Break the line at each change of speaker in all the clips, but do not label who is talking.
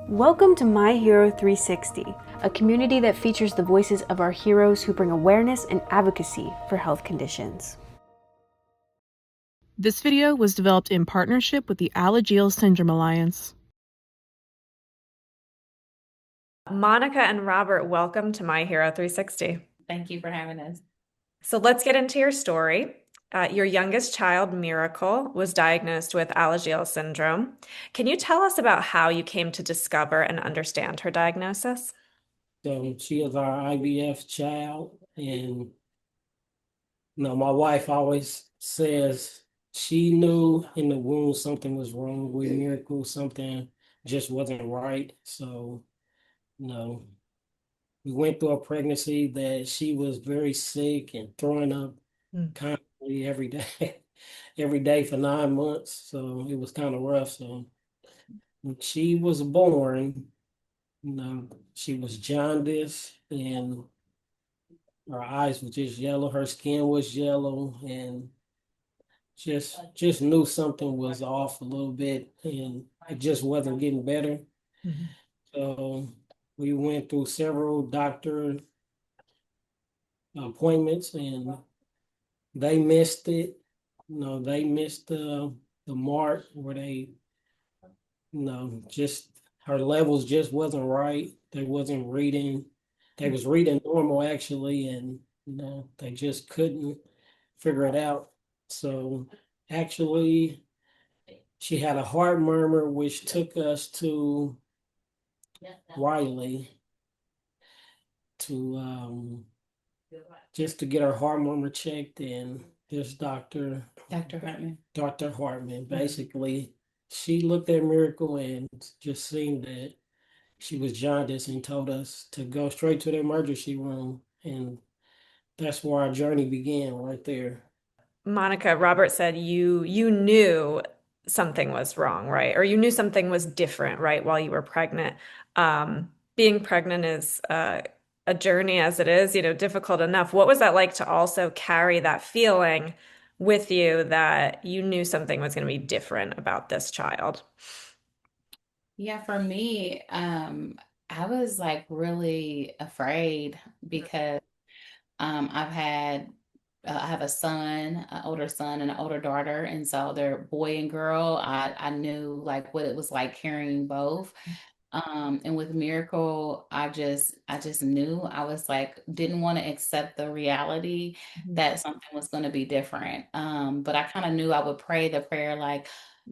Welcome to My Hero 360, a community that features the voices of our heroes who bring awareness and advocacy for health conditions.
This video was developed in partnership with the Alagille Syndrome Alliance.
Monica and Robert, welcome to My Hero 360.
Thank you for having us.
So let's get into your story. Your youngest child, Miracle, was diagnosed with Alagille syndrome. Can you tell us about how you came to discover and understand her diagnosis?
So she is our IVF child, and my wife always says she knew in the womb something was wrong with Miracle, something just wasn't right. So, you know, we went through a pregnancy that she was very sick and throwing up constantly every day, every day for 9 months. So it was kind of rough. So when she was born, she was jaundiced and her eyes were just yellow, her skin was yellow, and just knew something was off a little bit, and it just wasn't getting better. So we went through several doctor appointments, and they missed it. They missed the mark where just her levels just wasn't right. They wasn't reading. They was reading normal actually, and they just couldn't figure it out. So actually, she had a heart murmur, which took us to Wiley to just to get her heart murmur checked, and this Dr. Hartman, basically, she looked at Miracle and just seen that she was jaundiced and told us to go straight to the emergency room, and that's where our journey began right there.
Monica, Robert said you knew something was wrong, right? Or you knew something was different, right, while you were pregnant. Being pregnant is a journey as it is, difficult enough. What was that like to also carry that feeling with you that you knew something was going to be different about this child?
Yeah, for me, I was like really afraid because I have a son, an older son and an older daughter, and so they're boy and girl. I knew like what it was like carrying both. And with Miracle, I just knew I was like didn't want to accept the reality that something was going to be different. But I kind of knew I would pray the prayer like,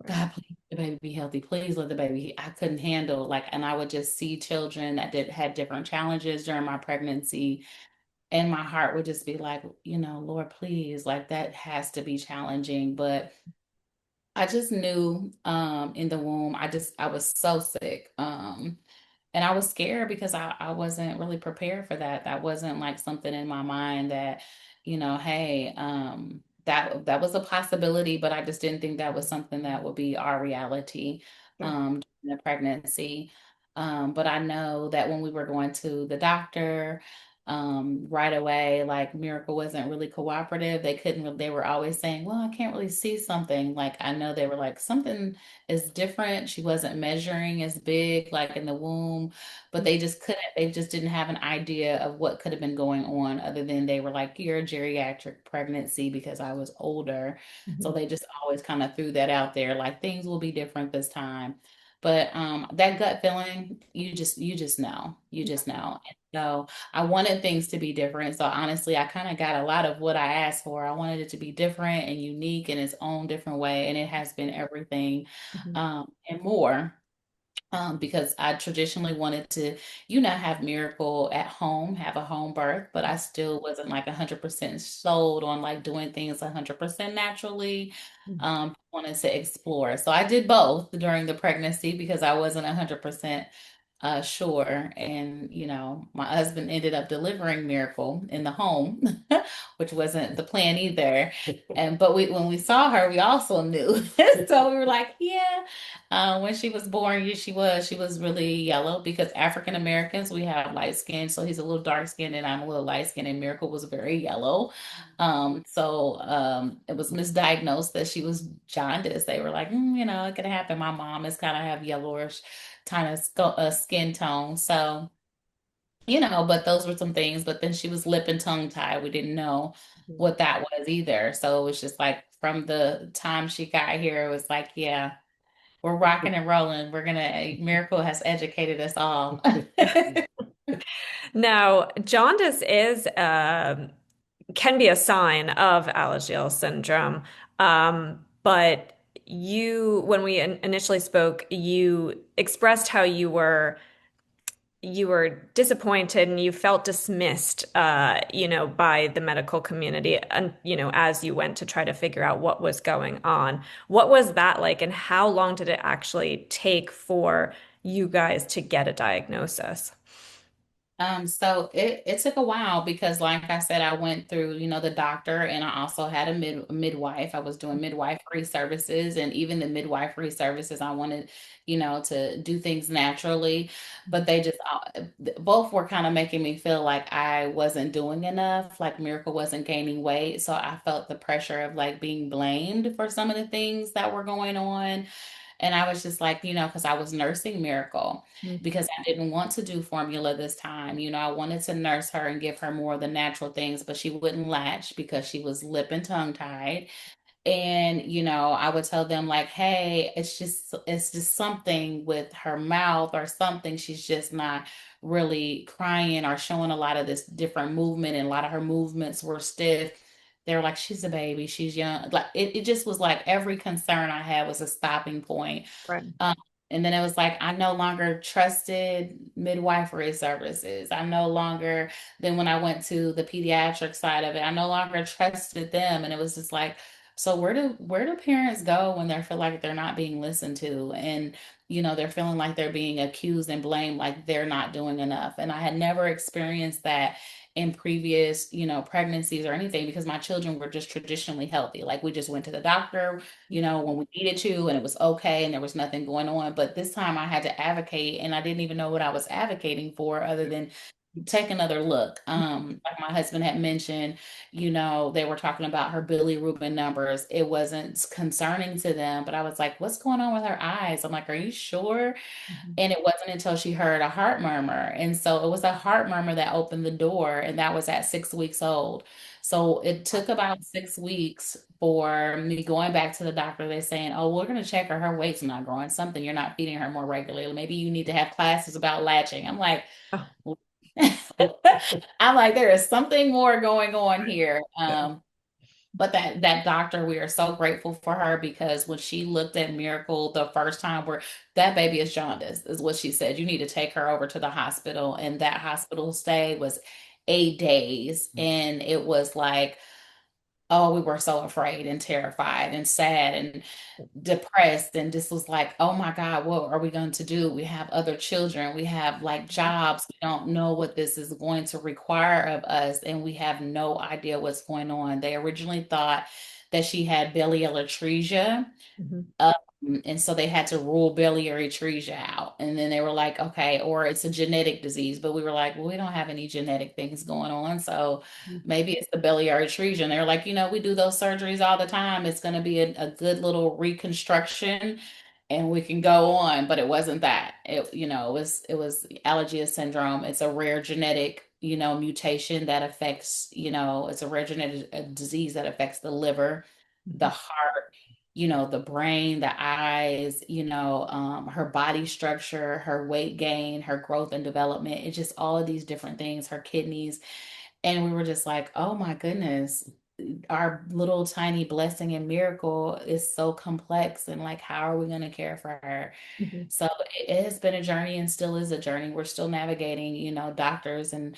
God, please let the baby be healthy. Please let the baby. I couldn't handle like, and I would just see children that had different challenges during my pregnancy, and my heart would just be like, Lord, please, like that has to be challenging. But I just knew in the womb, I was so sick. And I was scared because I wasn't really prepared for that. That wasn't like something in my mind that, hey, that was a possibility, but I just didn't think that was something that would be our reality during the pregnancy. But I know that when we were going to the doctor, right away, like Miracle wasn't really cooperative. They were always saying, well, I can't really see something. Like I know they were like, something is different. She wasn't measuring as big, like in the womb, but they just didn't have an idea of what could have been going on other than they were like, you're a geriatric pregnancy because I was older. So they just always kind of threw that out there, like things will be different this time. But that gut feeling, you just know. And so I wanted things to be different. So honestly, I kind of got a lot of what I asked for. I wanted it to be different and unique in its own different way. And it has been everything and more. Because I traditionally wanted to, have Miracle at home, have a home birth, but I still wasn't like 100% sold on like doing things 100% naturally. Wanted to explore. So I did both during the pregnancy because I wasn't 100% sure. And, my husband ended up delivering Miracle in the home, which wasn't the plan either. But when we saw her, we also knew. So we were like, yeah. When she was born, yeah, she was really yellow because African Americans, we have light skin. So he's a little dark skinned and I'm a little light skinned, and Miracle was very yellow. It was misdiagnosed that she was jaundice. They were like, it could happen. My mom is kind of have yellowish kind of skin tone. So, but those were some things. But then she was lip and tongue tied. We didn't know what that was either. So it was just like from the time she got here, it was like, yeah, we're rocking and rolling. Miracle has educated us all.
Now, jaundice is can be a sign of Alagille syndrome, but when we initially spoke, you expressed how you were disappointed and you felt dismissed, by the medical community, and as you went to try to figure out what was going on. What was that like, and how long did it actually take for you guys to get a diagnosis?
So it took a while because, like I said, I went through, the doctor, and I also had a midwife. I was doing midwifery services, and even the midwifery services, I wanted, to do things naturally, but they just both were kind of making me feel like I wasn't doing enough, like Miracle wasn't gaining weight. So I felt the pressure of like being blamed for some of the things that were going on. And I was just like, because I was nursing Miracle because I didn't want to do formula this time. I wanted to nurse her and give her more of the natural things, but she wouldn't latch because she was lip and tongue tied. And, I would tell them like, hey, it's just something with her mouth or something. She's just not really crying or showing a lot of this different movement, and a lot of her movements were stiff. They were like, she's a baby, she's young. Like it just was like every concern I had was a stopping point.
Right.
Um, and then it was like I no longer trusted midwifery services. I no longer, then when I went to the pediatric side of it, I no longer trusted them. And it was just like, so where do parents go when they feel like they're not being listened to, and they're feeling like they're being accused and blamed like they're not doing enough? And I had never experienced that in previous, pregnancies or anything, because my children were just traditionally healthy. Like we just went to the doctor, when we needed to, and it was okay, and there was nothing going on. But this time I had to advocate, and I didn't even know what I was advocating for other than take another look. Like my husband had mentioned, they were talking about her bilirubin numbers. It wasn't concerning to them, but I was like, what's going on with her eyes? I'm like, are you sure? And it wasn't until she heard a heart murmur. And so it was a heart murmur that opened the door, and that was at 6 weeks old. So it took about 6 weeks for me going back to the doctor. They're saying, oh, we're going to check her. Her weight's not growing. Something, you're not feeding her more regularly. Maybe you need to have classes about latching. I'm like,
Oh,
I'm like, there is something more going on here. But that doctor, we are so grateful for her, because when she looked at Miracle the first time, where that baby is jaundice, is what she said. You need to take her over to the hospital. And that hospital stay was 8 days. And it was like, oh, we were so afraid and terrified and sad and depressed, and just was like, oh my God, what are we going to do? We have other children, we have like jobs, we don't know what this is going to require of us, and we have no idea what's going on. They originally thought that she had biliary atresia,
mhm.
and so they had to rule biliary atresia out. And then they were like, okay, or it's a genetic disease. But we were like, well, we don't have any genetic things going on. So maybe it's the biliary atresia. And they're like, we do those surgeries all the time. It's going to be a good little reconstruction, and we can go on. But it wasn't that. It was Alagille syndrome. It's a rare genetic, mutation that affects, it's a rare genetic disease that affects the liver, the heart, the brain, the eyes, her body structure, her weight gain, her growth and development. It's just all of these different things, her kidneys. And we were just like, oh my goodness, our little tiny blessing and miracle is so complex. And like, how are we going to care for her?
Mhm.
So it has been a journey and still is a journey. We're still navigating, doctors and,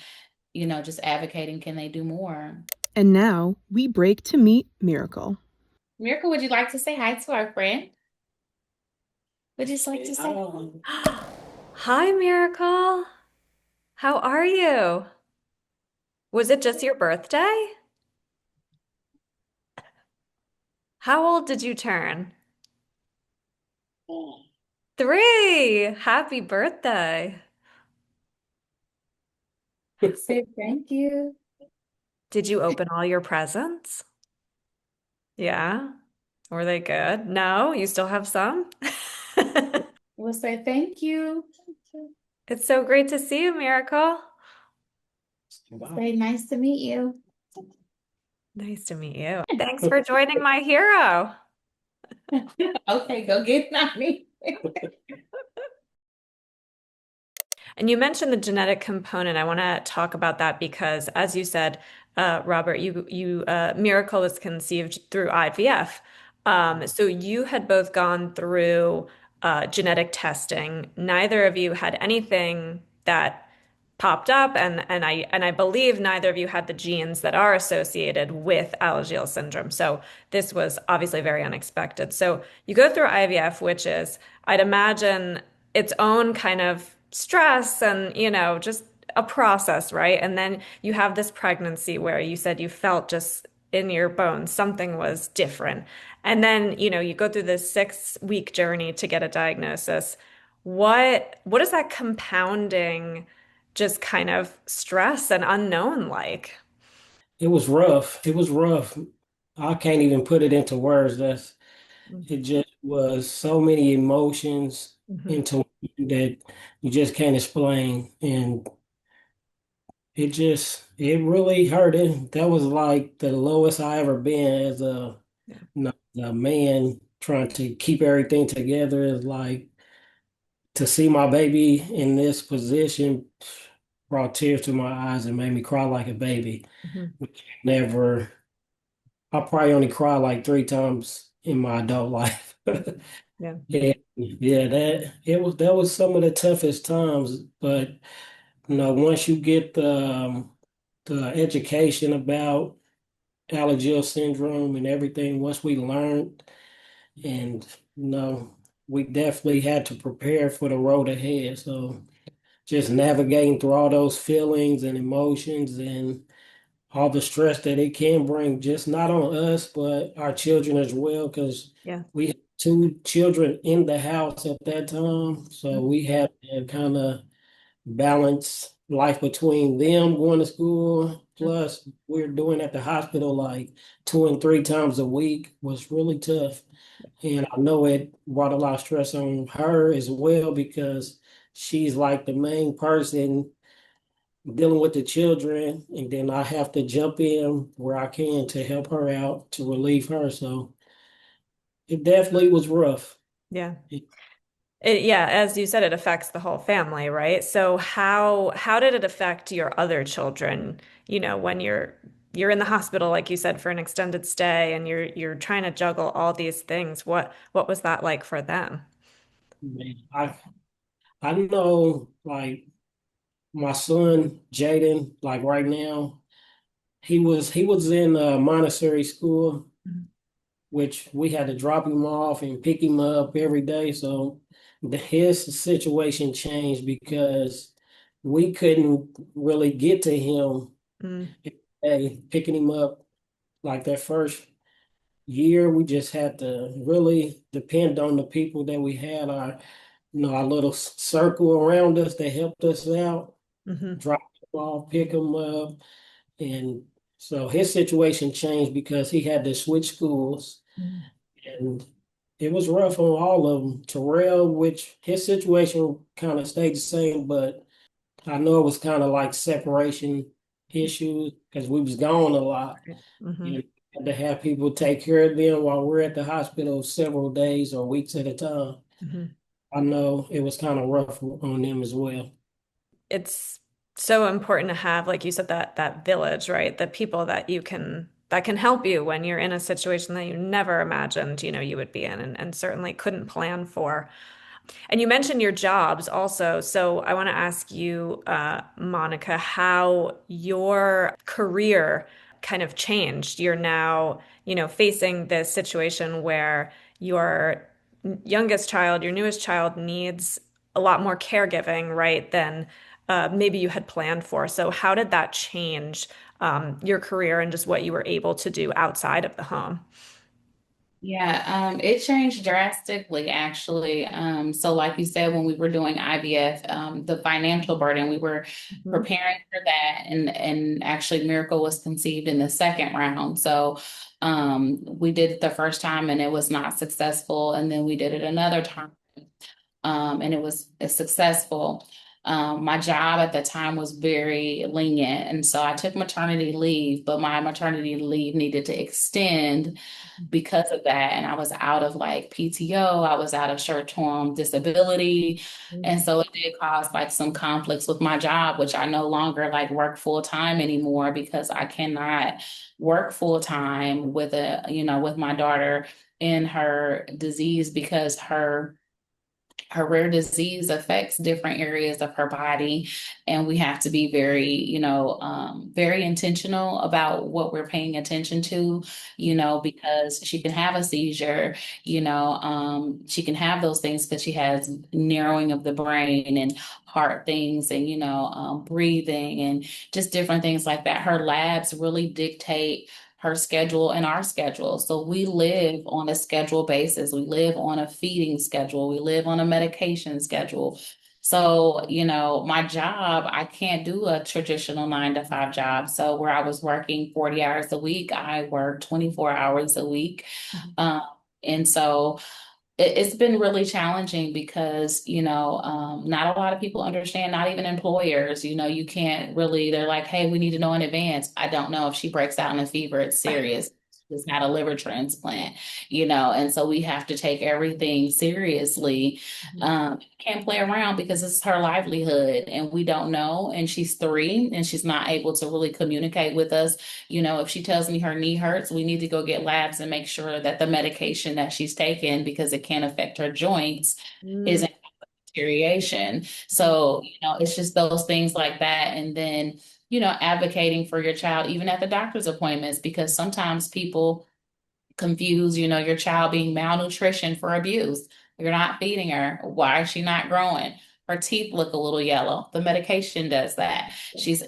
just advocating, can they do more?
And now we break to meet Miracle.
Miracle, would you like to say hi to our friend? Would you just like to say?
Hi, Miracle. How are you? Was it just your birthday? How old did you turn? 3. Happy birthday.
Say thank you.
Did you open all your presents? Yeah. Were they good? No, you still have some?
We'll say thank you.
It's so great to see you, Miracle.
Say nice to meet you.
Nice to meet you. Thanks for joining my hero.
Okay, go get Nani.
And you mentioned the genetic component. I want to talk about that because, as you said, Robert, Miracle was conceived through IVF. So you had both gone through genetic testing. Neither of you had anything that popped up, and I believe neither of you had the genes that are associated with Alagille syndrome. So this was obviously very unexpected. So you go through IVF, which is, I'd imagine, its own kind of stress and, just a process, right? And then you have this pregnancy where you said you felt just in your bones something was different. And then, you go through this 6-week journey to get a diagnosis. What is that compounding just kind of stress and unknown like?
It was rough. It was rough. I can't even put it into words. It just was so many emotions
Mm-hmm.
into that you just can't explain. And it really hurt it. That was like the lowest I ever been as
Yeah.
a man trying to keep everything together. Is like to see my baby in this position brought tears to my eyes and made me cry like a baby.
Mm-hmm.
Which never, I probably only cried like 3 times in my adult life.
Yeah.
Yeah, yeah, that was some of the toughest times. But once you get the education about Alagille syndrome and everything, once we learned, and we definitely had to prepare for the road ahead. So just navigating through all those feelings and emotions and all the stress that it can bring, just not on us, but our children as well, because
Yeah.
we had 2 children in the house at that time. So we had to kind of balance life between them going to school, plus we're doing at the hospital like 2 and 3 times a week was really tough. And I know it brought a lot of stress on her as well because she's like the main person dealing with the children, and then I have to jump in where I can to help her out to relieve her. So it definitely was rough.
Yeah. Yeah, as you said, it affects the whole family, right? So how did it affect your other children, when you're in the hospital, like you said, for an extended stay and you're trying to juggle all these things. What was that like for them?
Man, I know like my son Jaden, like right now, he was in Montessori school, which we had to drop him off and pick him up every day. So his situation changed because we couldn't really get to him
Mm,
every day, picking him up like that first year. We just had to really depend on the people that we had, our little circle around us that helped us out,
hmm
drop him off, pick him up. And so his situation changed because he had to switch schools. And it was rough on all of them. Terrell, which his situation kind of stayed the same, but I know it was kind of like separation issues because we was gone a lot.
hmm
You had to have people take care of them while we're at the hospital several days or weeks at a time.
hmm
I know it was kind of rough on them as well.
It's so important to have, like you said, that village, right? The people that can help you when you're in a situation that you never imagined, you would be in and certainly couldn't plan for. And you mentioned your jobs also. So I want to ask you, Monica, how your career kind of changed. You're now, facing this situation where your youngest child, your newest child needs a lot more caregiving, right, than maybe you had planned for. So how did that change your career and just what you were able to do outside of the home?
Yeah, it changed drastically actually. So like you said, when we were doing IVF, the financial burden, we were
Mhm.
preparing for that, and actually Miracle was conceived in the second round. So we did it the first time and it was not successful, and then we did it another time. and it was successful. My job at the time was very lenient, and so I took maternity leave, but my maternity leave needed to extend because of that. And I was out of like PTO, I was out of short-term disability. And so it did cause like some conflicts with my job, which I no longer like work full time anymore because I cannot work full time with with my daughter in her disease because her rare disease affects different areas of her body, and we have to be very very intentional about what we're paying attention to, because she can have a seizure, she can have those things because she has narrowing of the brain and heart things and breathing and just different things like that. Her labs really dictate her schedule and our schedule. So we live on a schedule basis. We live on a feeding schedule. We live on a medication schedule. So, my job, I can't do a traditional 9 to 5 job. So where I was working 40 hours a week, I work 24 hours a week. Um, and so it's been really challenging because, not a lot of people understand, not even employers, you can't really, they're like, hey, we need to know in advance. I don't know if she breaks out in a fever, it's serious. She's had a liver transplant, and so we have to take everything seriously. Can't play around because it's her livelihood and we don't know. And she's 3 and she's not able to really communicate with us. If she tells me her knee hurts, we need to go get labs and make sure that the medication that she's taking, because it can affect her joints, isn't deterioration. So, it's just those things like that. And then, advocating for your child, even at the doctor's appointments, because sometimes people confuse, your child being malnutrition for abuse. You're not feeding her. Why is she not growing? Her teeth look a little yellow. The medication does that. She's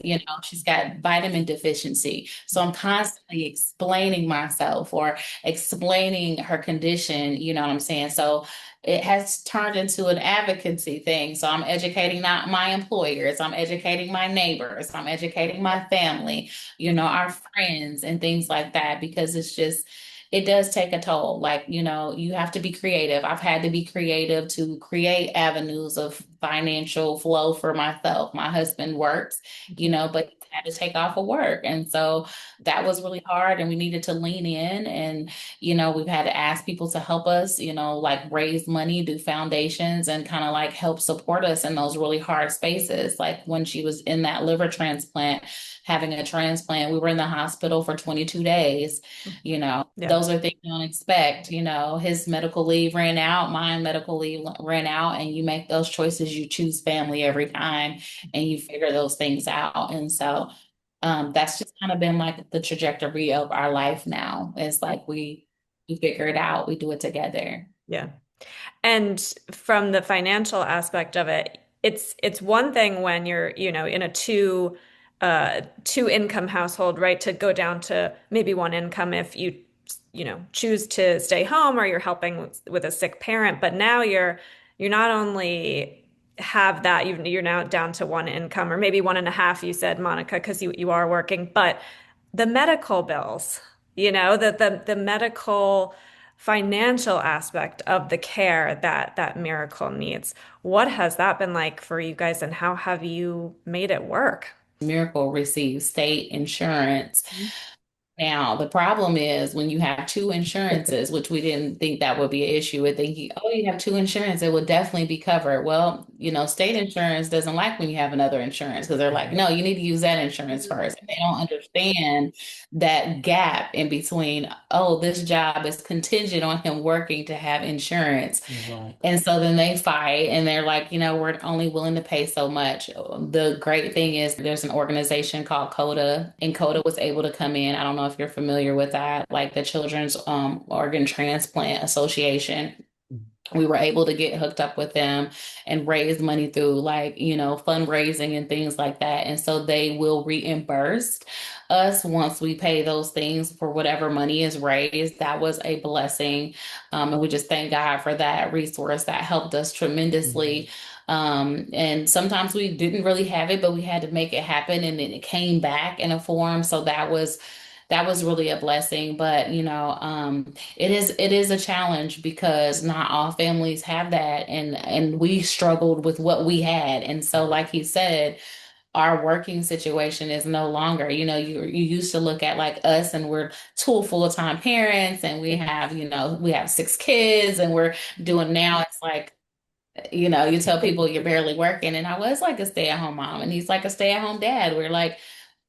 got vitamin deficiency. So I'm constantly explaining myself or explaining her condition, you know what I'm saying? So it has turned into an advocacy thing. So I'm educating not my employers, I'm educating my neighbors, I'm educating my family, our friends and things like that, because it does take a toll. Like, you have to be creative. I've had to be creative to create avenues of financial flow for myself. My husband works, but he had to take off of work. And so that was really hard. And we needed to lean in. And, we've had to ask people to help us, like raise money, do foundations, and kind of like help support us in those really hard spaces. Like when she was in that liver transplant, having a transplant, we were in the hospital for 22 days. Those are things you don't expect. His medical leave ran out, my medical leave ran out, and you make those choices. You choose family every time and you figure those things out. And so that's just kind of been like the trajectory of our life now. It's like we figure it out, we do it together.
Yeah. And from the financial aspect of it, it's one thing when you're, in a two income household, right? To go down to maybe one income if you choose to stay home or you're helping with a sick parent. But now you're not only have that, you're now down to one income or maybe one and a half, you said, Monica, because you are working, but the medical bills, the medical financial aspect of the care that Miracle needs. What has that been like for you guys, and how have you made it work?
Miracle receives state insurance. Now, the problem is when you have 2 insurances, which we didn't think that would be an issue with thinking, oh, you have 2 insurance, it would definitely be covered. Well, state insurance doesn't like when you have another insurance because they're like, no, you need to use that insurance first. And they don't understand that gap in between, oh, this job is contingent on him working to have insurance.
Right.
And so then they fight and they're like, we're only willing to pay so much. The great thing is there's an organization called CODA, and CODA was able to come in. I don't know if you're familiar with that, like the Children's Organ Transplant Association. We were able to get hooked up with them and raise money through like, fundraising and things like that. And so they will reimburse us once we pay those things for whatever money is raised. That was a blessing. And we just thank God for that resource that helped us tremendously. And sometimes we didn't really have it, but we had to make it happen. And then it came back in a form. So that was really a blessing. But it is a challenge because not all families have that, and we struggled with what we had. And so, like he said, our working situation is no longer, you used to look at like us, and we're two full-time parents, and we have 6 kids, and we're doing, now it's like, you tell people you're barely working. And I was like a stay-at-home mom, and he's like a stay-at-home dad. We're like,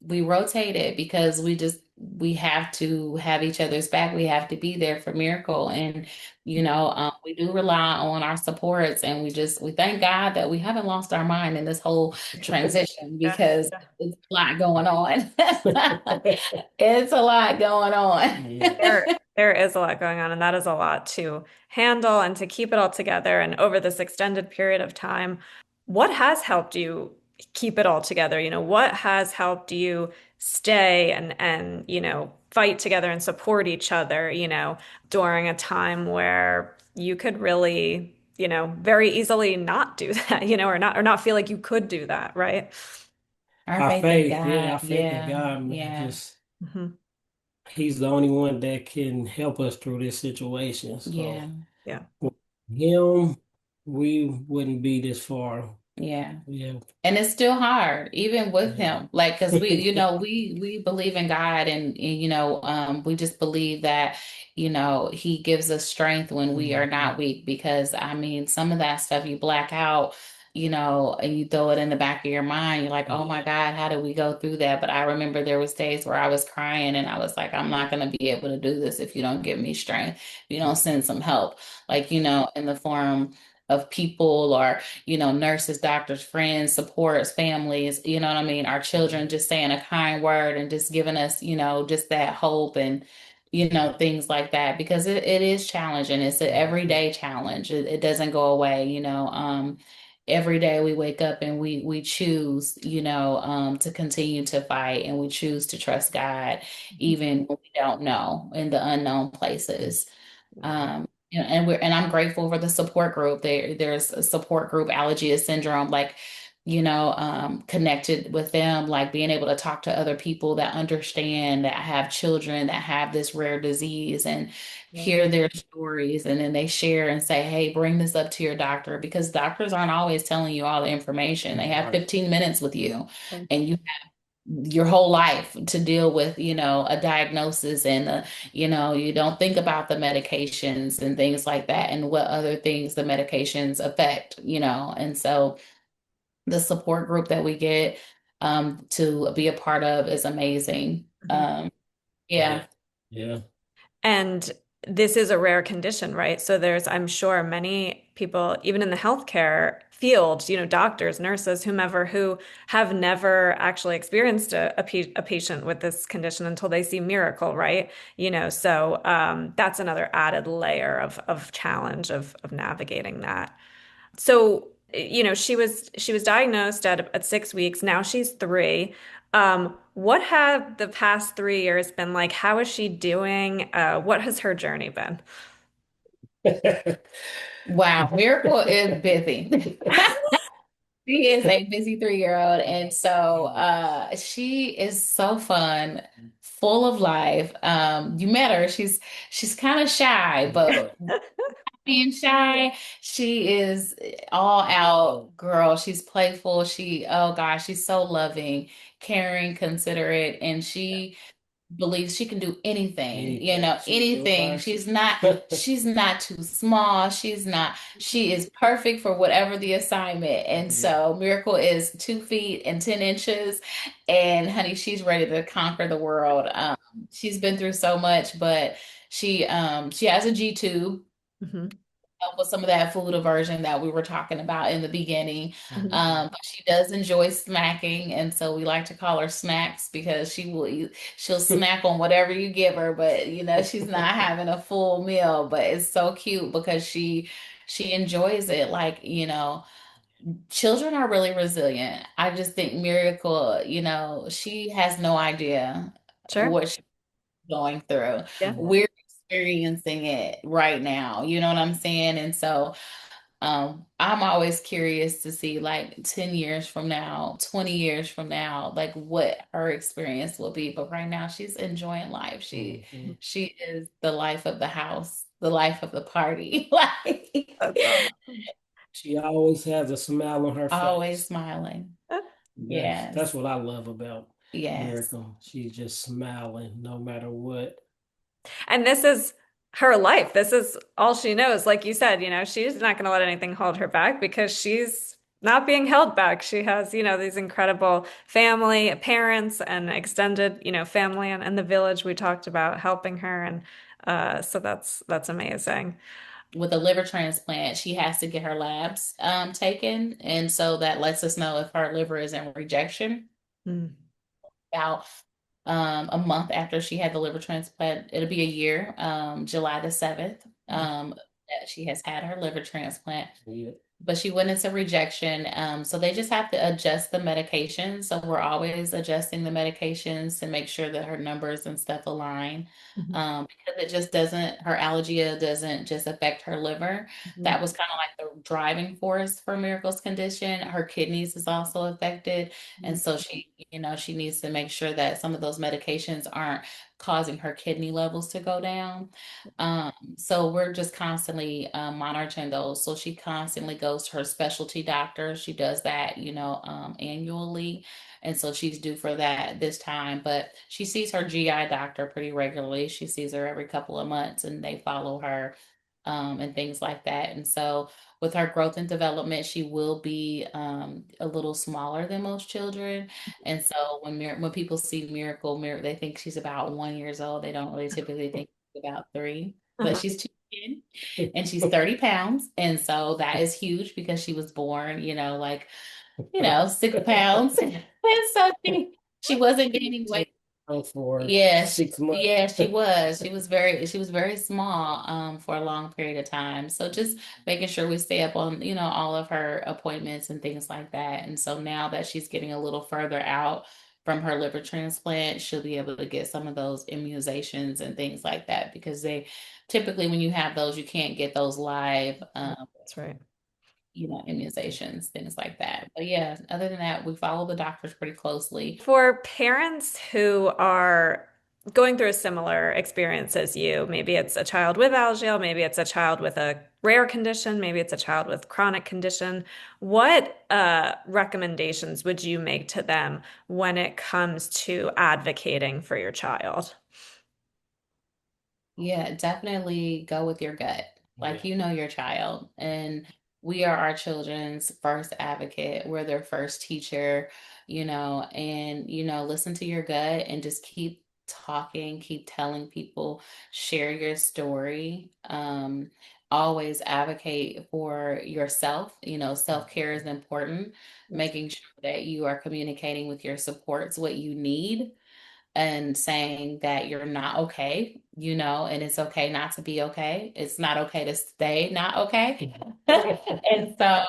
we rotated because we have to have each other's back. We have to be there for Miracle. And, we do rely on our supports, and we thank God that we haven't lost our mind in this whole transition,
Yeah.
because
Yeah.
it's a lot going on. It's a lot going on.
Yeah.
There is a lot going on, and that is a lot to handle and to keep it all together. And over this extended period of time, what has helped you keep it all together? What has helped you stay and fight together and support each other, during a time where you could really, very easily not do that, or not feel like you could do that, right?
Our
Our
faith in
faith, yeah,
God.
our faith in
Yeah.
God, man,
Yeah.
just
Hmm.
He's the only one that can help us through this situation.
Yeah.
So
Yeah.
with Him, we wouldn't be this far.
Yeah.
Yeah.
And it's still hard, even with
Yeah.
him. Like, because we believe in God, and we just believe that, he gives us strength when we are
Mhm.
not weak. Because I mean, some of that stuff you black out, and you throw it in the back of your mind. You're like, oh my God, how did we go through that? But I remember there was days where I was crying, and I was like, I'm not going to be able to do this if you don't give me strength, if you don't send some help, like, in the form of people, or nurses, doctors, friends, supports, families, you know what I mean? Our children just saying a kind word and just giving us, just that hope, and, things like that, because it is challenging. It's an everyday challenge. It doesn't go away, every day we wake up, and we choose, to continue to fight, and we choose to trust God, even when we don't know, in the unknown places. And I'm grateful for the support group. There's a support group, Alagille Syndrome, like, connected with them, like being able to talk to other people that understand, that have children that have this rare disease, and hear their stories, and then they share and say, hey, bring this up to your doctor, because doctors aren't always telling you all the information. They have
Right.
15 minutes with you,
Right.
and your whole life to deal with, a diagnosis, and you don't think about the medications and things like that, and what other things the medications affect, and so the support group that we get, to be a part of, is amazing.
Mhm.
Yeah.
Yeah. Yeah.
And this is a rare condition, right? So there's, I'm sure, many people, even in the healthcare field, doctors, nurses, whomever, who have never actually experienced a patient with this condition until they see Miracle, right? So that's another added layer of challenge of navigating that. So, she was diagnosed at 6 weeks. Now she's 3. What have the past 3 years been like? How is she doing? What has her journey been?
Wow, Miracle is busy. She is a busy 3-year-old. And so she is so fun, full of life. You met her. She's kind of shy, but being shy, she is all out girl. She's playful. Oh gosh, she's so loving, caring, considerate, and she believes she can do anything, anything. She's not too small. She is perfect for whatever the assignment. And so Miracle is 2 feet and 10 inches. And honey, she's ready to conquer the world. She's been through so much, but she has a G tube,
Hmm.
help with some of that food aversion that we were talking about in the beginning.
Hmm.
But she does enjoy snacking, and so we like to call her Snacks, because she'll snack on whatever you give her, but she's not having a full meal. But it's so cute because she enjoys it. Like, children are really resilient. I just think Miracle, she has no idea
Sure.
what going through.
Yeah.
We're experiencing it right now. You know what I'm saying? And so I'm always curious to see like 10 years from now, 20 years from now, like what her experience will be. But right now she's enjoying life. She is the life of the house, the life of the party. Like
That's awesome.
She always has a smile on her
always
face.
smiling.
That's
Yes.
what I love about
Yes.
Miracle. She's just smiling no matter what.
And this is her life. This is all she knows. Like you said, she's not going to let anything hold her back because she's not being held back. She has, these incredible family, parents, and extended, family and the village we talked about helping her. And so that's amazing.
With a liver transplant, she has to get her labs taken. And so that lets us know if her liver is in rejection.
Mm.
About a month after she had the liver transplant, it'll be a year, July the 7th, that she has had her liver transplant.
Yeah.
But she went into rejection. So they just have to adjust the medications. So we're always adjusting the medications to make sure that her numbers and stuff align. Because it just doesn't, her allergia doesn't just affect her liver. That was kind of like the driving force for Miracle's condition. Her kidneys is also affected. And so she needs to make sure that some of those medications aren't causing her kidney levels to go down. So we're just constantly monitoring those. So she constantly goes to her specialty doctor. She does that, annually. And so she's due for that this time. But she sees her GI doctor pretty regularly. She sees her every couple of months and they follow her and things like that. And so with her growth and development, she will be a little smaller than most children. And so when people see Miracle, they think she's about 1 year old. They don't really typically think about 3, but she's 2 and she's 30 pounds. And so that is huge because she was born, 6 pounds. And so she wasn't gaining weight.
For
Yes,
6 months.
yeah, she was very small for a long period of time. So just making sure we stay up on, all of her appointments and things like that. And so now that she's getting a little further out from her liver transplant, she'll be able to get some of those immunizations and things like that because they typically when you have those, you can't get those live
That's right.
immunizations, things like that. But yeah, other than that, we follow the doctors pretty closely.
For parents who are going through a similar experience as you, maybe it's a child with Alagille, maybe it's a child with a rare condition, maybe it's a child with chronic condition, what recommendations would you make to them when it comes to advocating for your child?
Yeah, definitely go with your gut. Like
Yeah.
you know your child, and we are our children's first advocate. We're their first teacher, and listen to your gut and just keep talking, keep telling people, share your story. Always advocate for yourself. Self-care is important, making sure that you are communicating with your supports what you need and saying that you're not okay, and it's okay not to be okay. It's not okay to stay not okay. And so,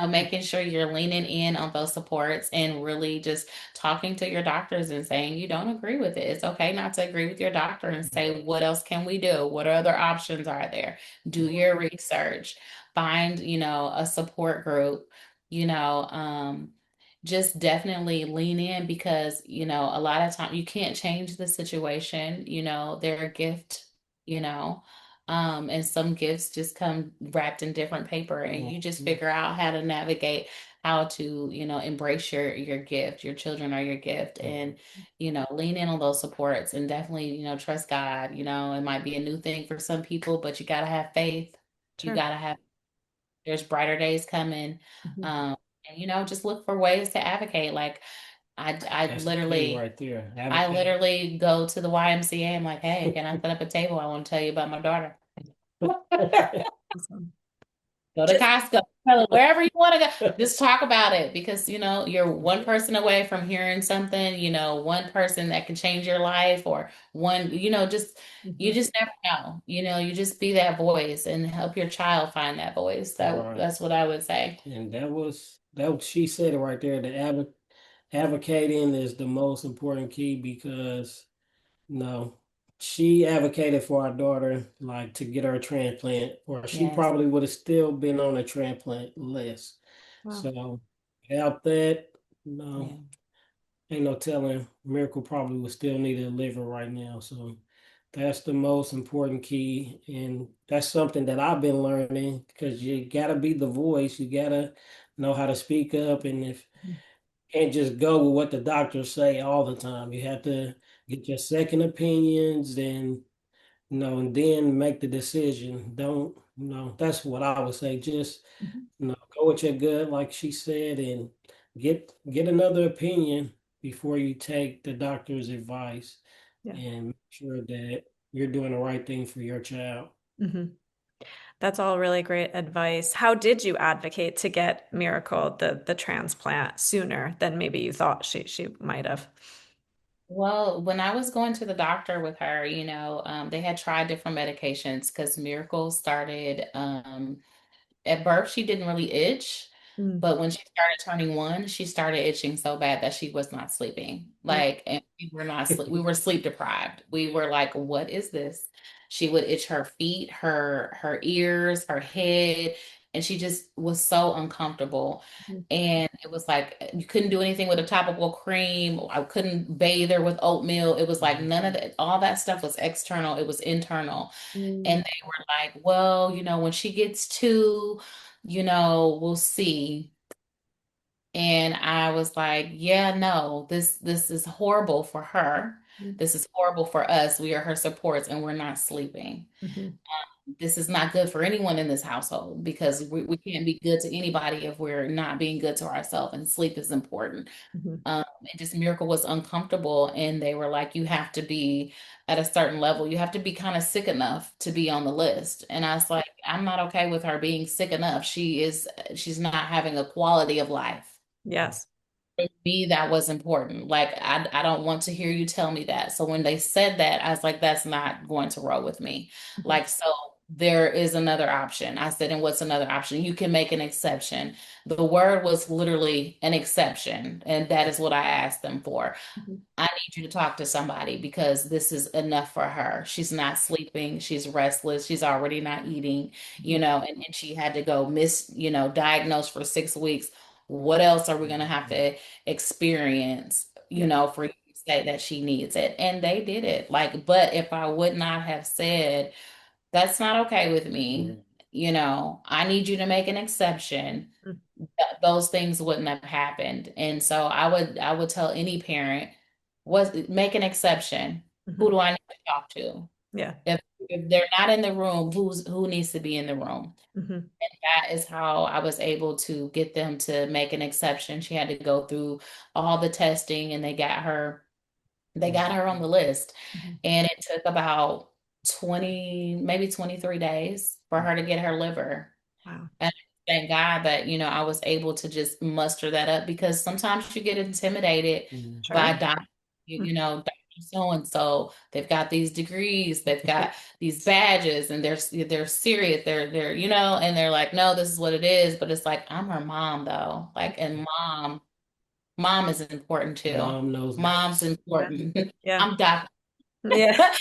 making sure you're leaning in on those supports and really just talking to your doctors and saying you don't agree with it. It's okay not to agree with your doctor and say, what else can we do? What other options are there? Do your research, find, a support group, you know, um, just definitely lean in because a lot of time you can't change the situation. They're a gift, you know and some gifts just come wrapped in different paper and you just figure out how to navigate how to embrace your gift. Your children are your gift, and lean in on those supports and definitely trust God. It might be a new thing for some people, but you got to have faith. You
Sure.
got to have There's brighter days coming.
Mhm.
And just look for ways to advocate. Like I
That's the key
literally
right there.
I
Advocate.
literally go to the YMCA. I'm like, hey, can I set up a table? I want to tell you about my daughter.
Awesome.
Go to
Just
Costco, wherever you want to go. Just talk about it because you're one person away from hearing something. One person that can change your life, or one. Just you just never know. You just be that voice and help your child find that voice.
Right.
That's what I would say.
And she said it right there. The advocating is the most important key because no, she advocated for our daughter, like to get her a transplant, or she
Yes.
probably would have still been on the transplant list.
Wow.
So without that,
Yeah.
no, ain't no telling. Miracle probably would still need a liver right now. So that's the most important key, and that's something that I've been learning because you gotta be the voice. You gotta know how to speak up, and if can't just go with what the doctors say all the time. You have to get your second opinions and and then make the decision. Don't, that's what I would say. Just,
Mhm.
go with your gut, like she said, and get another opinion before you take the doctor's advice
Yeah.
and make sure that you're doing the right thing for your child.
Hmm. That's all really great advice. How did you advocate to get Miracle the transplant sooner than maybe you thought she might have?
Well, when I was going to the doctor with her, they had tried different medications because Miracle started at birth, she didn't really itch,
Mm.
but when she started turning 1, she started itching so bad that she was not sleeping.
Mm.
Like, and we were sleep deprived. We were like, what is this? She would itch her feet, her ears, her head, and she just was so uncomfortable.
Mm.
And it was like you couldn't do anything with a topical cream. I couldn't bathe her with oatmeal. It was like none of that, all that stuff was external, it was internal. And
Mm.
they were like, well, when she gets 2, we'll see. And I was like, yeah, no, this is horrible for her.
Mm.
This is horrible for us. We are her supports and we're not sleeping.
Mhm.
This is not good for anyone in this household because we can't be good to anybody if we're not being good to ourselves, and sleep is important.
Mhm.
And just Miracle was uncomfortable, and they were like, you have to be at a certain level. You have to be kind of sick enough to be on the list. And I was like, I'm not okay with her being sick enough. She's not having a quality of life.
Yes.
For me, that was important. Like, I don't want to hear you tell me that. So when they said that, I was like, that's not going to roll with me.
Mhm.
Like, so there is another option. I said, and what's another option? You can make an exception. The word was literally an exception. And that is what I asked them for.
Mhm.
I need you to talk to somebody because this is enough for her. She's not sleeping. She's restless. She's already not eating,
Mhm.
and she had to go diagnosed for 6 weeks. What else are we going to have to experience,
Yeah.
for you to say that she needs it? And they did it. Like, but if I would not have said, that's not okay with me, I need you to make an exception,
Mm.
those things wouldn't have happened. And so I would tell any parent, make an exception. Who
Mhm.
do I need to talk to?
Yeah.
If they're not in the room, who needs to be in the room?
Mhm.
That is how I was able to get them to make an exception. She had to go through all the testing, and they got her on the list.
Mhm.
And it took about 20, maybe 23 days for her to get her liver.
Wow.
And thank God that, I was able to just muster that up, because sometimes you get intimidated by
Sure.
doctors, Dr. So and so, they've got these degrees, they've got these badges, and they're serious, and they're like, no, this is what it is. But it's like, I'm her mom though. Like, and mom is important too.
Mom knows
Mom's
best.
Yeah.
important.
Yeah.
I'm Doc.
Yeah.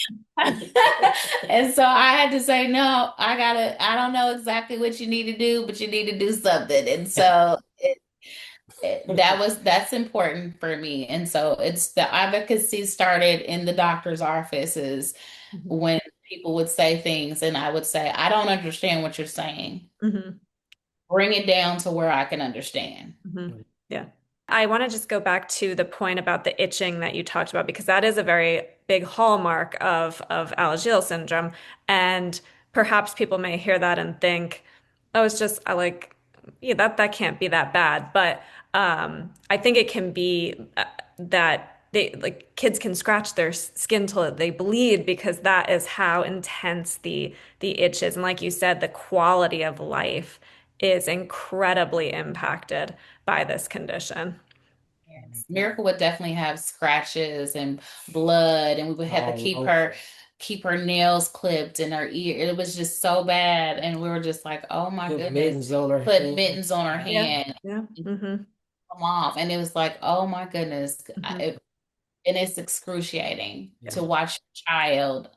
And so I had to say, no, I don't know exactly what you need to do, but you need to do something. And so that's important for me. And so it's the advocacy started in the doctor's offices
Mhm.
when people would say things, and I would say, I don't understand what you're saying.
Mhm.
Bring it down to where I can understand.
Mhm. Yeah. I want to just go back to the point about the itching that you talked about, because that is a very big hallmark of Alagille syndrome. And perhaps people may hear that and think, oh, it's just I like, yeah, that can't be that bad. But I think it can be that they like kids can scratch their skin till they bleed, because that is how intense the itch is. And like you said, the quality of life is incredibly impacted by this condition.
Yes. Miracle would definitely have scratches and blood, and we would have to
All
keep her nails clipped and her ear. It was just so bad, and we were just like, "Oh my
put
goodness!"
mittens on her
Put mittens
hands.
on her
Yeah.
hand
Yeah.
and
Hmm.
come off, and it was like, "Oh my goodness!"
Hmm.
And it's excruciating
Yeah.
to watch your child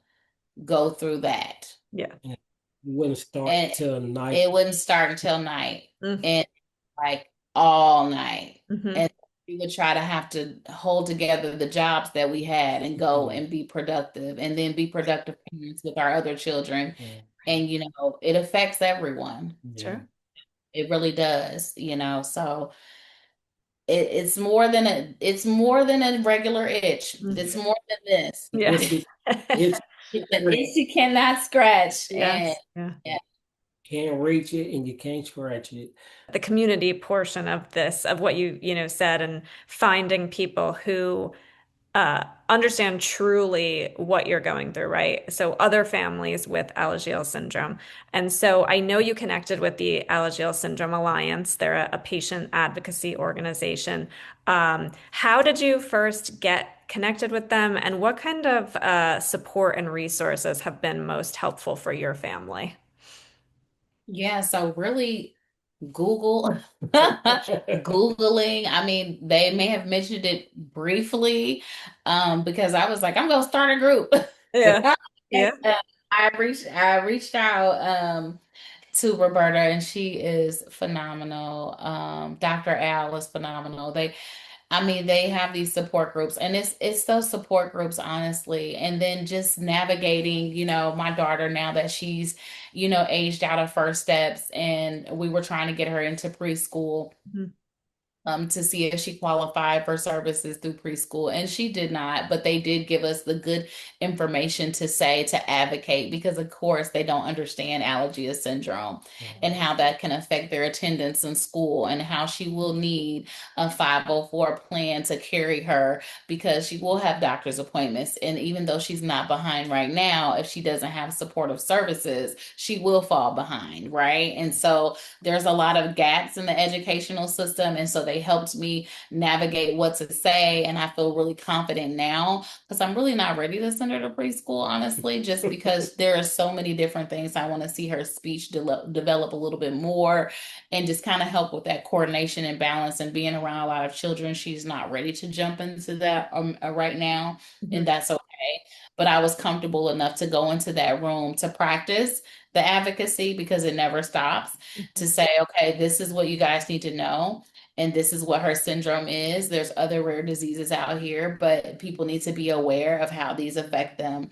go through that.
Yeah.
And it wouldn't start
And
till night.
it wouldn't start until night.
Mm.
And like all night.
Mhm.
And we would try to have to hold together the jobs that we had and go and be productive and then be productive parents with our other children.
Yeah.
And, it affects everyone.
Yeah.
Sure.
It really does, so it's more than a regular itch.
Mm.
It's more than this.
Yeah.
It's
It's an itch you cannot scratch. And
Yes. Yeah.
yeah.
can't reach it and you can't scratch it.
The community portion of this, of what you said, and finding people who understand truly what you're going through, right? So other families with Alagille syndrome. And so I know you connected with the Alagille Syndrome Alliance. They're a patient advocacy organization. How did you first get connected with them, and what kind of support and resources have been most helpful for your family?
Yeah, so really Google Googling. I mean, they may have mentioned it briefly, because I was like, I'm gonna start a group.
Yeah.
And,
Yeah.
I reached out to Roberta, and she is phenomenal. Dr. Al is phenomenal. They have these support groups, and it's those support groups, honestly. And then just navigating, my daughter, now that she's, aged out of first steps, and we were trying to get her into preschool,
Mhm.
to see if she qualified for services through preschool, and she did not, but they did give us the good information to say, to advocate, because of course they don't understand Alagille syndrome and how that can affect their attendance in school, and how she will need a 504 plan to carry her, because she will have doctor's appointments, and even though she's not behind right now, if she doesn't have supportive services, she will fall behind, right? And so there's a lot of gaps in the educational system. And so they helped me navigate what to say. And I feel really confident now, because I'm really not ready to send her to preschool, honestly, just because there are so many different things. I want to see her speech develop a little bit more, and just kind of help with that coordination and balance, and being around a lot of children. She's not ready to jump into that right now. And
Mhm.
that's okay. But I was comfortable enough to go into that room to practice the advocacy, because it never stops, to say, okay, this is what you guys need to know. And this is what her syndrome is. There's other rare diseases out here, but people need to be aware of how these affect them.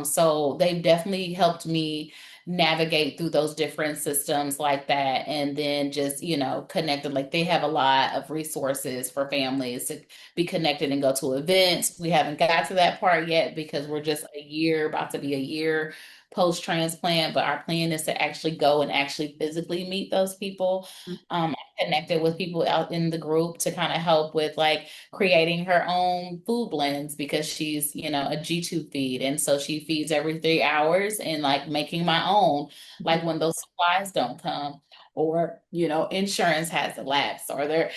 So they've definitely helped me navigate through those different systems like that. And then just, connected. Like, they have a lot of resources for families to be connected and go to events. We haven't got to that part yet, because we're just about to be a year post transplant, but our plan is to actually go and actually physically meet those people. I connected with people out in the group to kind of help with, like, creating her own food blends, because she's, a G-tube feed. And so she feeds every 3 hours, and like making my own, like when those supplies don't come, or, insurance has a lapse, or they're,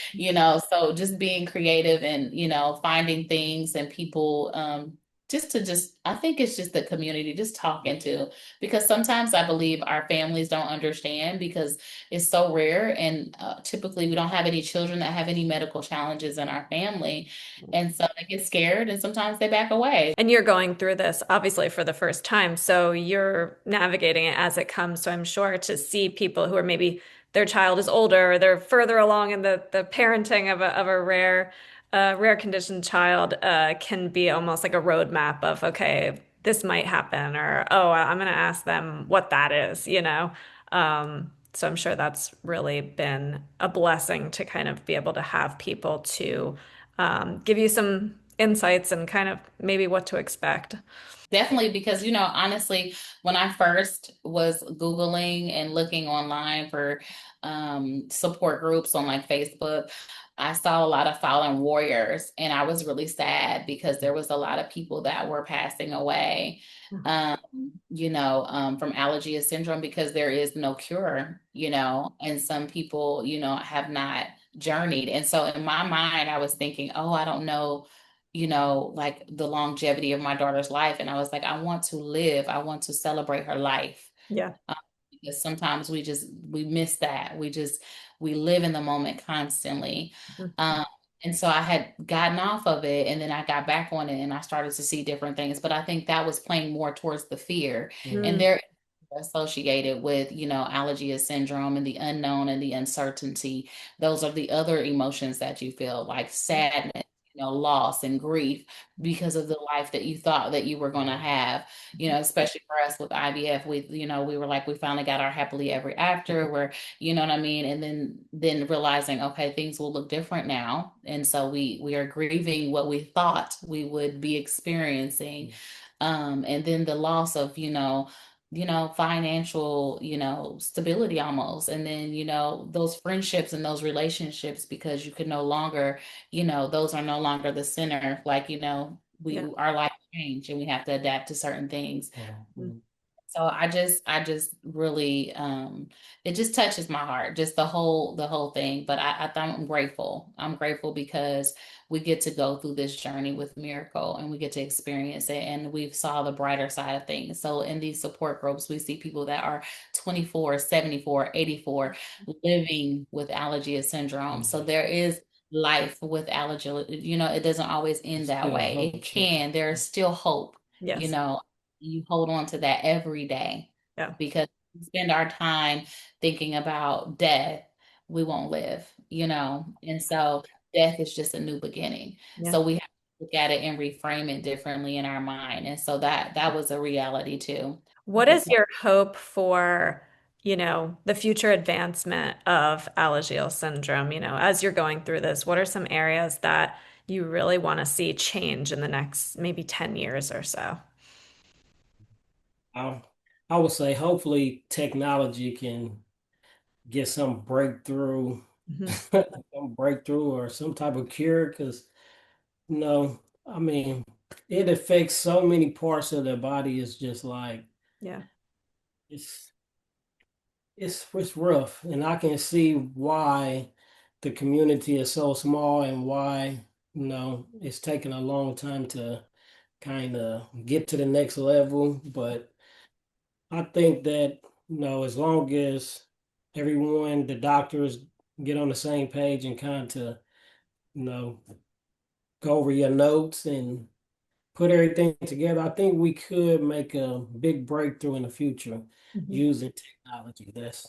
so just being creative, and, finding things and people, I think it's just the community, just talking to, because sometimes I believe our families don't understand, because it's so rare. And typically we don't have any children that have any medical challenges in our family. And so they get scared, and sometimes they back away.
And you're going through this obviously for the first time, so you're navigating it as it comes. So I'm sure to see people who are maybe their child is older, or they're further along in the parenting of a rare condition child, can be almost like a roadmap of, okay, this might happen, or oh, I'm going to ask them what that is. So I'm sure that's really been a blessing to kind of be able to have people to give you some insights and kind of maybe what to expect.
Definitely, because, honestly, when I first was Googling and looking online for support groups on, like, Facebook, I saw a lot of fallen warriors, and I was really sad, because there was a lot of people that were passing away, um, from Alagille syndrome, because there is no cure, and some people, have not journeyed. And so in my mind, I was thinking, oh, I don't know, like, the longevity of my daughter's life. And I was like, I want to live. I want to celebrate her life.
Yeah.
Because sometimes we miss that. We live in the moment constantly.
Mhm.
Um, And so I had gotten off of it and then I got back on it and I started to see different things. But I think that was playing more towards the fear. And
Mm,
they're associated with, Alagille syndrome and the unknown and the uncertainty. Those are the other emotions that you feel, like sadness, loss and grief because of the life that you thought that you were going to have, especially for us with IVF. We were like, we finally got our happily ever after where, you know what I mean? And then realizing, okay, things will look different now. And so we are grieving what we thought we would be experiencing. And then the loss of, financial, stability almost. And then, those friendships and those relationships, because you could no longer, those are no longer the center. Like,
yeah.
our life change and we have to adapt to certain things. So I just really it just touches my heart, just the whole thing. But I'm grateful. I'm grateful because we get to go through this journey with Miracle and we get to experience it and we've saw the brighter side of things. So in these support groups, we see people that are 24, 74, 84 living with Alagille syndrome. So there is life with Alagille. It doesn't always end that
Still
way.
hope.
It can. There's still hope, you
Yes.
know you hold on to that every day
Yeah.
because we spend our time thinking about death, we won't live, and so death is just a new beginning.
Yeah.
So we have to look at it and reframe it differently in our mind. And so that was a reality too.
What is your hope for, the future advancement of Alagille syndrome? As you're going through this, what are some areas that you really want to see change in the next maybe 10 years or so?
I, I would say hopefully technology can get some breakthrough,
Hmm.
some breakthrough or some type of cure. Because I mean, it affects so many parts of the body. It's just like
Yeah.
it's it's rough, and I can see why the community is so small and why it's taking a long time to kind of get to the next level. But I think that as long as everyone, the doctors, get on the same page and kind of you know go over your notes and put everything together, I think we could make a big breakthrough in the future
Hmm.
using technology. That's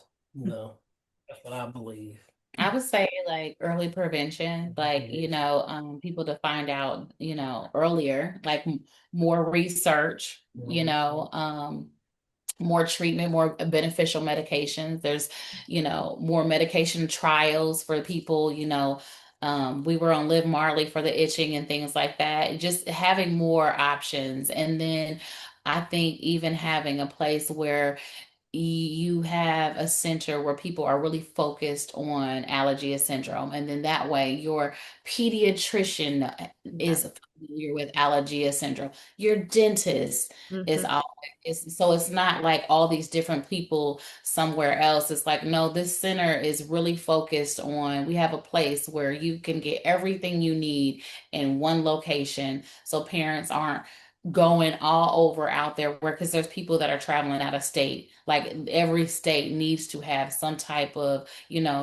what I believe.
I would say like early prevention, like, people to find out, earlier, like more research, more treatment, more beneficial medications. There's, more medication trials for people, we were on Live Marley for the itching and things like that. Just having more options. And then I think even having a place where you have a center where people are really focused on Alagille syndrome. And then that way your pediatrician
Yeah.
is familiar with Alagille syndrome. Your dentist is
Hmm.
always, so it's not like all these different people somewhere else. It's like, no, this center is really focused on, we have a place where you can get everything you need in one location. So parents aren't going all over out there where, because there's people that are traveling out of state. Like every state needs to have some type of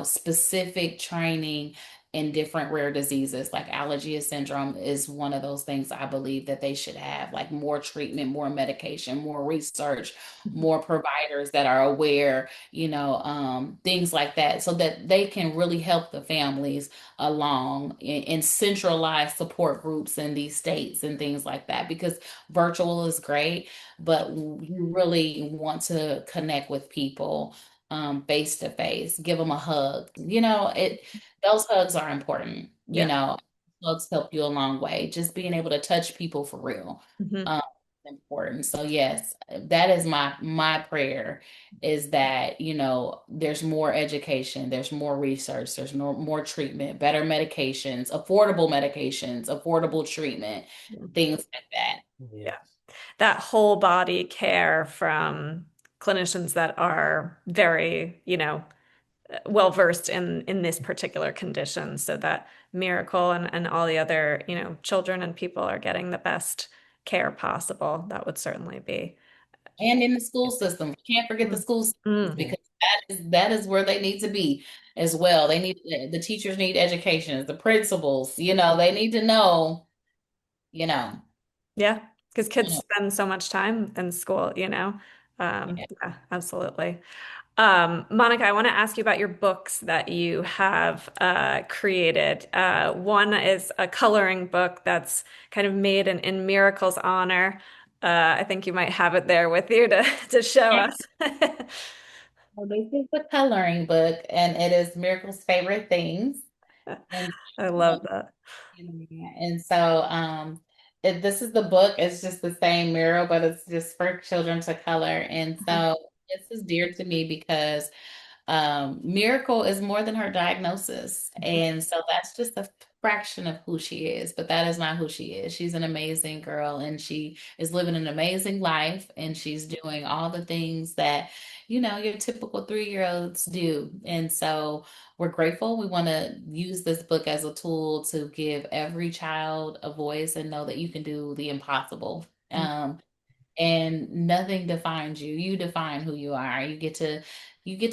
specific training in different rare diseases. Like Alagille syndrome is one of those things I believe that they should have, like more treatment, more medication, more research, more providers that are aware, things like that, so that they can really help the families along in centralized support groups in these states and things like that. Because virtual is great, but you really want to connect with people face to face, give them a hug. Those hugs are important.
Yeah.
Hugs help you a long way. Just being able to touch people for real.
Hmm.
Um, is important. So yes, that is my prayer, is that, there's more education, there's more research, there's more treatment, better medications, affordable treatment, things like that.
Yeah.
Yes.
That whole body care from clinicians that are very, well versed in this particular condition, so that Miracle and all the other, children and people are getting the best care possible. That would certainly be
And in the school system. We can't forget the
Mm.
school systems
Mm.
because that is where they need to be as well. They need the teachers need education, the principals, they need to know, you know.
Yeah, because kids
you
spend so much time in school, you know?
yeah.
Yeah, absolutely. Monica, I want to ask you about your books that you have created. One is a coloring book that's kind of made in Miracle's honor. I think you might have it there with you to, to show us.
Well, this is the coloring book, and it is Miracle's favorite things. And
I love that.
and so this is the book. It's just the same mural, but it's just for children to color. And so this is dear to me because Miracle is more than her diagnosis. And so that's just a fraction of who she is, but that is not who she is. She's an amazing girl and she is living an amazing life and she's doing all the things that, your typical 3-year-olds do. And so we're grateful. We want to use this book as a tool to give every child a voice and know that you can do the impossible. And nothing defines you. You define who you are. You get to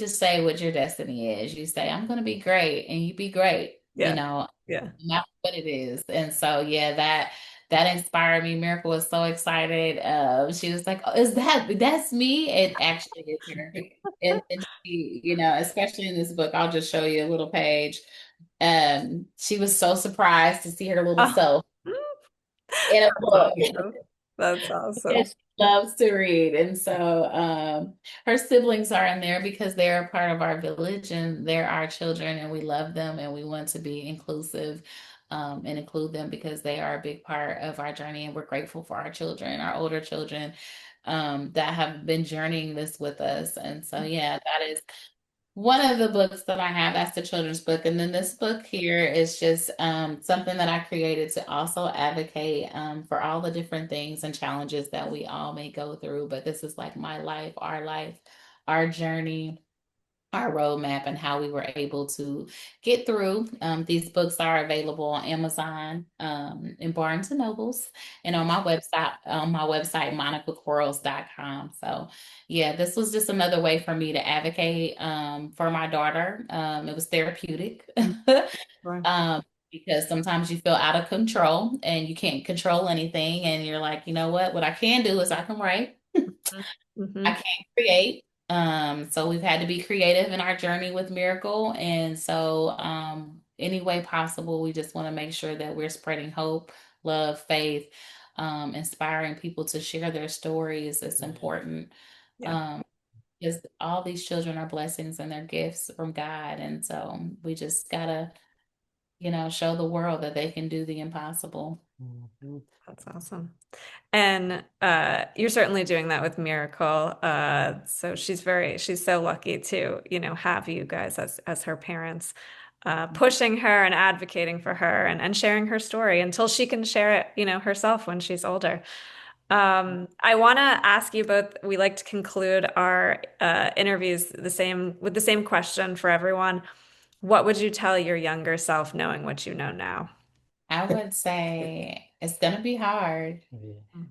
say what your destiny is. You say, I'm gonna be great, and you be great,
Yeah, yeah.
not what it is. And so yeah, that inspired me. Miracle was so excited. She was like, oh, that's me? It actually is her. And she, especially in this book, I'll just show you a little page. She was so surprised to see her little
Oh,
self in a
that's
book.
awesome. That's
Yeah,
awesome.
she loves to read. And so her siblings are in there because they're a part of our village and they're our children and we love them and we want to be inclusive and include them because they are a big part of our journey. And we're grateful for our children, our older children that have been journeying this with us. And so, yeah, that is one of the books that I have. That's the children's book. And then this book here is just something that I created to also advocate for all the different things and challenges that we all may go through. But this is like my life, our journey, our roadmap, and how we were able to get through. These books are available on Amazon, and Barnes and Nobles, and on my website, monicaquarles.com. So yeah, this was just another way for me to advocate for my daughter. It was therapeutic.
Sure.
um, because sometimes you feel out of control and you can't control anything, and you're like, you know what I can do is I can write. I
Mm-hmm.
can't create. So we've had to be creative in our journey with Miracle. And so, any way possible, we just want to make sure that we're spreading hope, love, faith, inspiring people to share their stories. It's important.
Yeah.
Um, because all these children are blessings and they're gifts from God. And so we just gotta, show the world that they can do the impossible.
Mhm.
That's awesome. And you're certainly doing that with Miracle. So she's so lucky to, have you guys as her parents, pushing her and advocating for her and sharing her story until she can share it, herself when she's older. I want to ask you both, we like to conclude our interviews with the same question for everyone. What would you tell your younger self knowing what you know now?
I would say it's gonna be hard.
Yeah.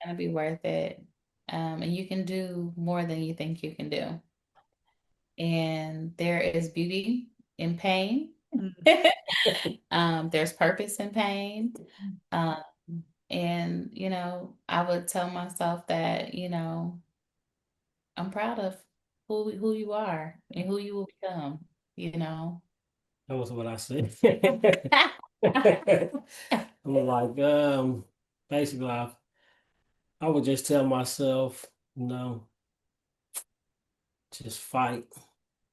Gonna be worth it. And you can do more than you think you can do. And there is beauty in pain.
Mm.
There's purpose in pain. Um, and, I would tell myself that, I'm proud of who you are and who you will become, you know.
That was what I said. I'm like, basically, I would just tell myself, just fight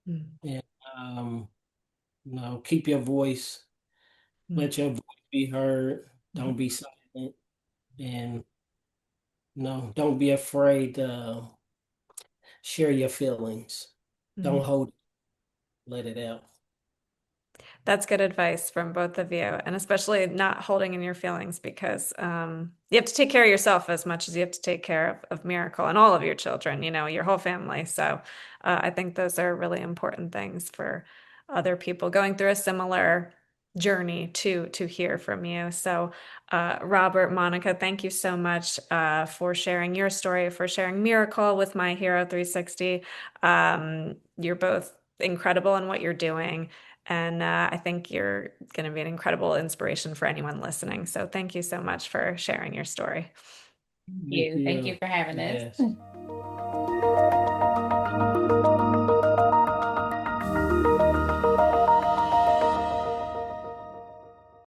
Mm.
and, keep your voice,
Mm.
let your voice be heard.
Mhm.
Don't be silent, and don't be afraid to share your feelings.
Mm.
Don't hold it, let it out.
That's good advice from both of you, and especially not holding in your feelings because you have to take care of yourself as much as you have to take care of Miracle and all of your children, your whole family. So I think those are really important things for other people going through a similar, journey to hear from you. So, Robert, Monica, thank you so much for sharing your story, for sharing Miracle with My Hero 360. You're both incredible in what you're doing, and I think you're going to be an incredible inspiration for anyone listening. So, thank you so much for sharing your story.
Thank
Thank you
you.
for having us.
Yes.